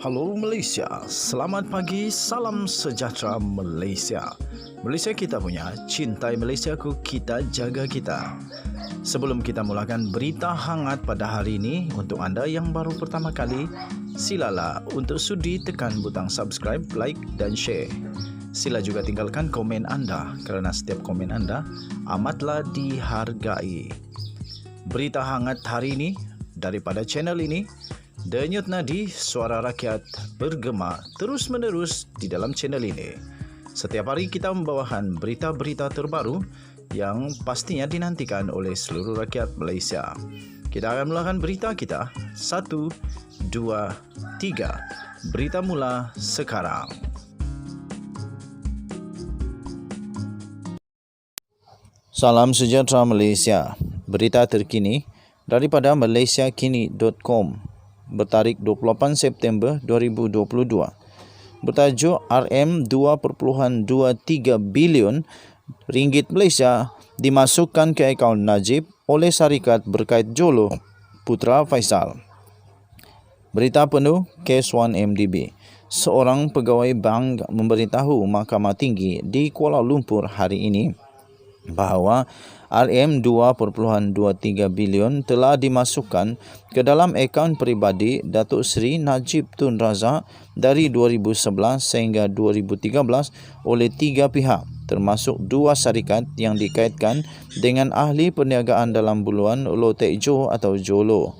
Halo Malaysia, selamat pagi, salam sejahtera Malaysia. Malaysia kita punya, cintai Malaysiaku, kita jaga kita. Sebelum kita mulakan berita hangat pada hari ini, untuk anda yang baru pertama kali, silalah untuk sudi tekan butang subscribe, like dan share. Sila juga tinggalkan komen anda kerana setiap komen anda amatlah dihargai. Berita hangat hari ini daripada channel ini, Denyut nadi suara rakyat bergema terus-menerus di dalam channel ini. Setiap hari kita membawakan berita-berita terbaru yang pastinya dinantikan oleh seluruh rakyat Malaysia. Kita akan mulakan berita kita. 1, 2, 3. Berita mula sekarang. Salam sejahtera Malaysia. Berita terkini daripada malaysiakini.com. Bertarikh 28 September 2022. Bertajuk RM2.23 bilion ringgit Malaysia dimasukkan ke akaun Najib oleh syarikat berkait Jolo Putra Faisal. Berita penuh Kes 1MDB. Seorang pegawai bank memberitahu Mahkamah Tinggi di Kuala Lumpur hari ini bahawa RM2.23 bilion telah dimasukkan ke dalam akaun peribadi Datuk Seri Najib Tun Razak dari 2011 sehingga 2013 oleh 3 pihak, termasuk 2 syarikat yang dikaitkan dengan ahli perniagaan dalam buluan Lotek Jo atau Jolo.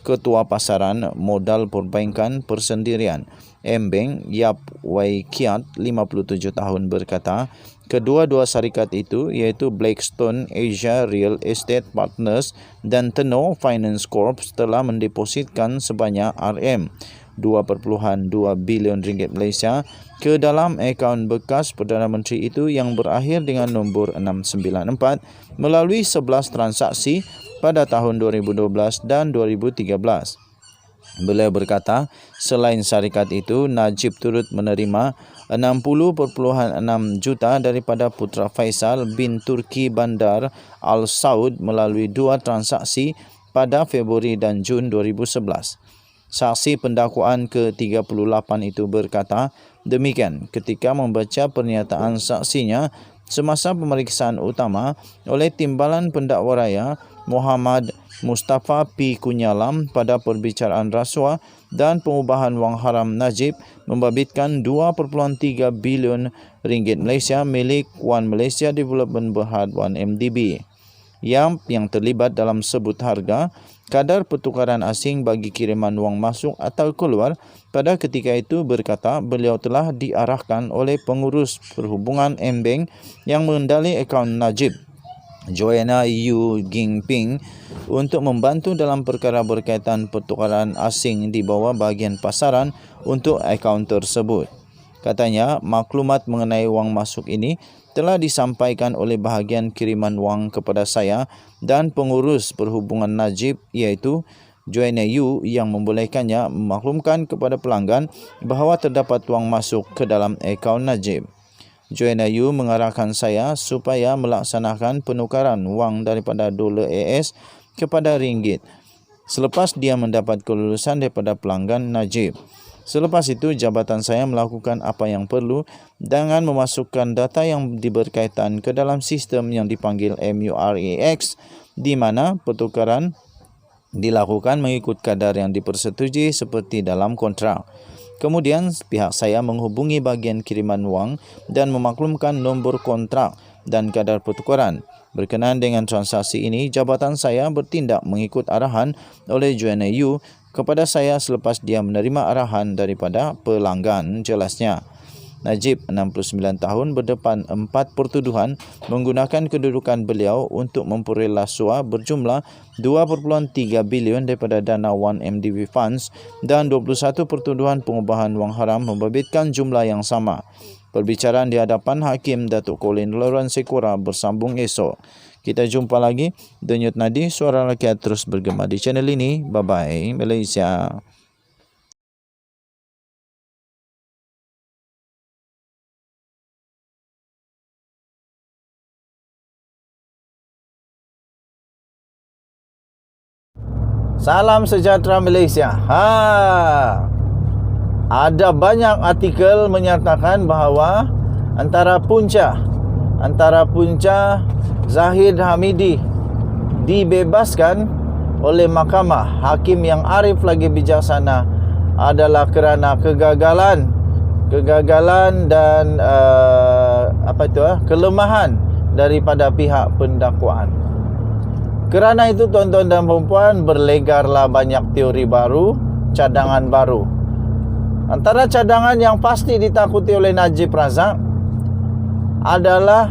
Ketua Pasaran Modal Perbankan Persendirian M-Bank Yap Wai Kiat 57 tahun berkata, kedua-dua syarikat itu iaitu Blackstone Asia Real Estate Partners dan Tenor Finance Corp telah mendepositkan sebanyak RM2.2 bilion ringgit Malaysia ke dalam akaun bekas Perdana Menteri itu yang berakhir dengan nombor 694 melalui 11 transaksi pada tahun 2012 dan 2013. Beliau berkata, selain syarikat itu, Najib turut menerima 60.6 juta daripada Putra Faisal bin Turki Bandar Al Saud melalui 2 transaksi pada Februari dan Jun 2011. Saksi pendakwaan ke-38 itu berkata demikian ketika membaca pernyataan saksinya semasa pemeriksaan utama oleh Timbalan Pendakwa Raya Muhammad Mustafa P. Kunyalam pada perbicaraan rasuah dan pengubahan wang haram Najib membabitkan 2.3 bilion ringgit Malaysia milik One Malaysia Development Berhad 1MDB yang terlibat dalam sebut harga kadar pertukaran asing bagi kiriman wang masuk atau keluar. Pada ketika itu berkata beliau telah diarahkan oleh pengurus perhubungan M-Bank yang mengendali akaun Najib, Joanna Yu Gingping, untuk membantu dalam perkara berkaitan pertukaran asing di bawah bahagian pasaran untuk akaun tersebut. Katanya, maklumat mengenai wang masuk ini telah disampaikan oleh bahagian kiriman wang kepada saya dan pengurus perhubungan Najib iaitu Joanna Yu yang membolehkannya memaklumkan kepada pelanggan bahawa terdapat wang masuk ke dalam akaun Najib. Joanna Yu mengarahkan saya supaya melaksanakan penukaran wang daripada dolar AS kepada ringgit selepas dia mendapat kelulusan daripada pelanggan Najib. Selepas itu, jabatan saya melakukan apa yang perlu dengan memasukkan data yang berkaitan ke dalam sistem yang dipanggil MURAX di mana pertukaran dilakukan mengikut kadar yang dipersetujui seperti dalam kontrak. Kemudian, pihak saya menghubungi bahagian kiriman wang dan memaklumkan nombor kontrak dan kadar pertukaran. Berkenaan dengan transaksi ini, jabatan saya bertindak mengikut arahan oleh Joanna Yu kepada saya selepas dia menerima arahan daripada pelanggan, jelasnya. Najib, 69 tahun, berdepan 4 pertuduhan menggunakan kedudukan beliau untuk memperoleh rasuah berjumlah 2.3 bilion daripada dana 1MDB Funds dan 21 pertuduhan pengubahan wang haram membabitkan jumlah yang sama. Perbicaraan di hadapan Hakim Datuk Colin Lawrence Sekura bersambung esok. Kita jumpa lagi. Denyut nadi suara rakyat terus bergema di channel ini. Bye-bye Malaysia. Salam sejahtera Malaysia. ada banyak artikel menyatakan bahawa antara punca Zahid Hamidi dibebaskan oleh mahkamah, hakim yang arif lagi bijaksana, adalah kerana kegagalan dan kelemahan daripada pihak pendakwaan. Kerana itu tuan-tuan dan puan-puan, berlegarlah banyak teori baru, cadangan baru. Antara cadangan yang pasti ditakuti oleh Najib Razak adalah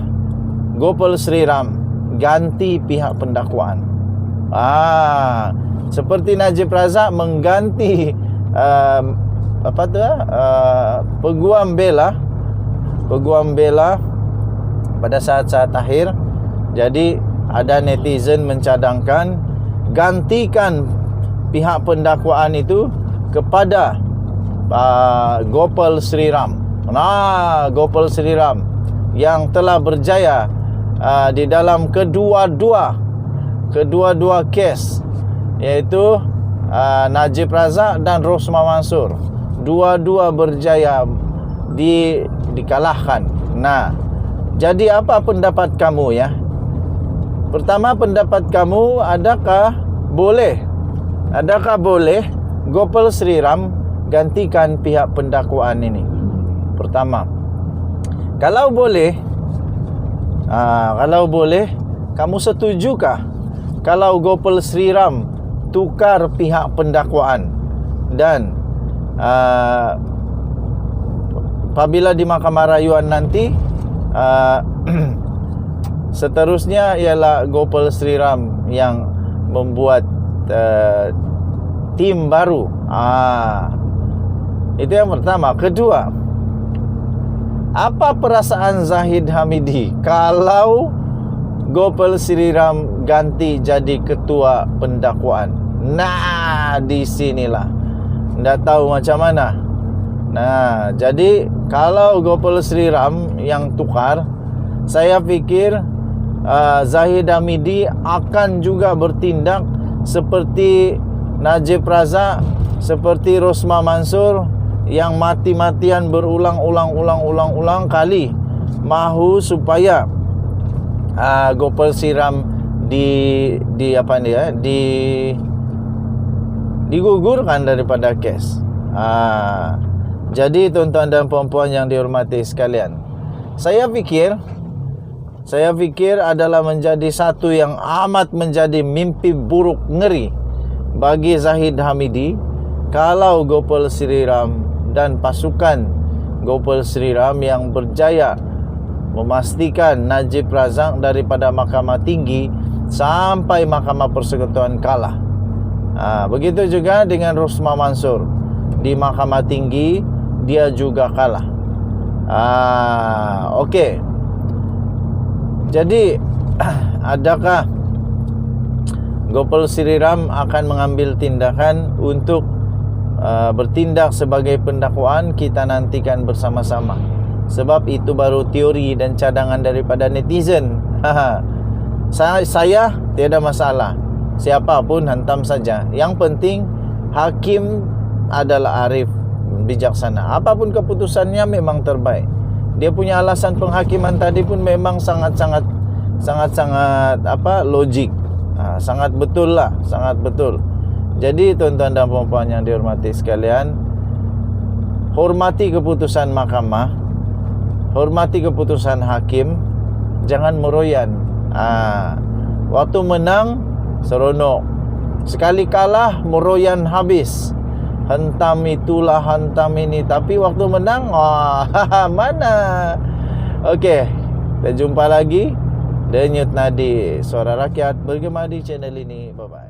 Gopal Sri Ram ganti pihak pendakwaan. Seperti Najib Razak mengganti peguam bela pada saat-saat akhir. Jadi ada netizen mencadangkan gantikan pihak pendakwaan itu kepada Gopal Sri Ram. Gopal Sri Ram yang telah berjaya di dalam kedua-dua kes, iaitu Najib Razak dan Rosmah Mansur. Dua-dua berjaya dikalahkan. Jadi apa pendapat kamu ya? Pertama, pendapat kamu, adakah boleh Gopal Sri Ram gantikan pihak pendakwaan ini? Pertama, kalau boleh, kamu setujukah kalau Gopal Sri Ram tukar pihak pendakwaan dan apabila di Mahkamah Rayuan nanti seterusnya ialah Gopal Sri Ram yang membuat tim baru. Itu yang pertama. Kedua, apa perasaan Zahid Hamidi kalau Gopal Sri Ram ganti jadi ketua pendakwaan? Di sinilah tidak tahu macam mana. Jadi kalau Gopal Sri Ram yang tukar, saya fikir Zahid Hamidi akan juga bertindak seperti Najib Razak, seperti Rosmah Mansur yang mati-matian berulang-ulang kali mahu supaya Gopal Sri Ram digugurkan daripada kes. Jadi tuan-tuan dan puan-puan yang dihormati sekalian, saya fikir adalah menjadi satu yang amat menjadi mimpi buruk ngeri bagi Zahid Hamidi kalau Gopal Sri Ram dan pasukan Gopal Sri Ram yang berjaya memastikan Najib Razak daripada Mahkamah Tinggi sampai Mahkamah Persekutuan kalah. Begitu juga dengan Rosmah Mansur, di Mahkamah Tinggi dia juga kalah. Okey. Jadi adakah Gopal Sri Ram akan mengambil tindakan untuk bertindak sebagai pendakwaan? Kita nantikan bersama-sama, sebab itu baru teori dan cadangan daripada netizen. Saya tiada masalah, siapapun hantam saja. Yang penting hakim adalah arif, bijaksana. Apapun keputusannya memang terbaik. Dia punya alasan penghakiman tadi pun memang sangat-sangat logik. Sangat betul lah, sangat betul. Jadi tuan-tuan dan puan-puan yang dihormati sekalian, hormati keputusan mahkamah, hormati keputusan hakim, jangan meroyan. Waktu menang seronok, sekali kalah meroyan habis. Hentam itulah, hentam ini. Tapi waktu menang, mana? Okey, kita jumpa lagi. Denyut nadi Suara Rakyat bergema di channel ini. Bye-bye.